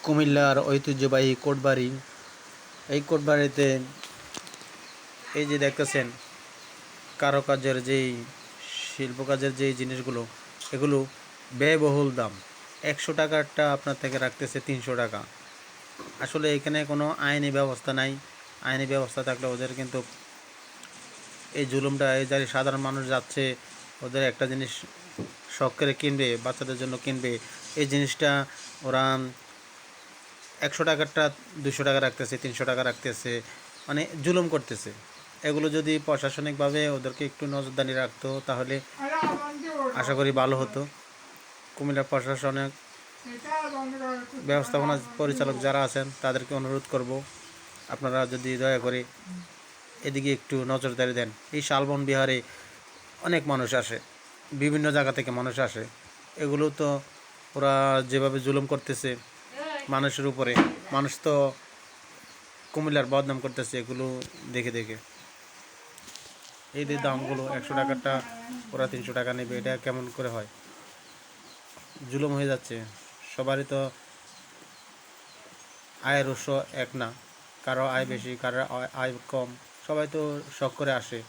কুমিল্লার ঐতিহ্যবাহী কোটবাড়ি। এই কোটবাড়িতে এই যে দেখতেছেন কারুকার্যের যেই শিল্পকাজের যেই জিনিসগুলো, এগুলো ব্যয়বহুল দাম। 100 টাকারটা আপনার থেকে রাখতেছে 300 টাকা। আসলে এখানে কোনো আইনি ব্যবস্থা নাই। আইনি ব্যবস্থা থাকলে ওদের কিন্তু এই জুলুমটা, এই যারা সাধারণ মানুষ যাচ্ছে ওদের একটা জিনিস শখ করে কিনবে, বাচ্চাদের জন্য কিনবে, এই জিনিসটা ওরা 100 টাকারটা 200 টাকা রাখতেছে, 300 টাকা রাখতেছে, মানে জুলুম করতেছে। এগুলো যদি প্রশাসনিকভাবে ওদেরকে একটু নজরদারি রাখতো তাহলে আশা করি ভালো হতো। কুমিল্লা প্রশাসনের ব্যবস্থাপনা পরিচালক যারা আছেন তাদেরকে অনুরোধ করব, আপনারা যদি দয়া করে এদিকে একটু নজরদারি দেন। এই শালবন বিহারে অনেক মানুষ আসে, বিভিন্ন জায়গা থেকে মানুষ আসে। এগুলো তো ওরা যেভাবে জুলুম করতেছে মানুষের উপরে, মানুষ তো কুমিল্লার বদনাম করতেছে এগুলো দেখে দেখে। এই যে দামগুলো 100 টাকারটা ওরা 300 টাকা নেবে, এটা কেমন করে হয়? জুলুম হয়ে যাচ্ছে। সবারই তো আয়ের উৎস এক না, কারো আয় বেশি, কারো আয় কম, সবাই তো শখ করে আসে।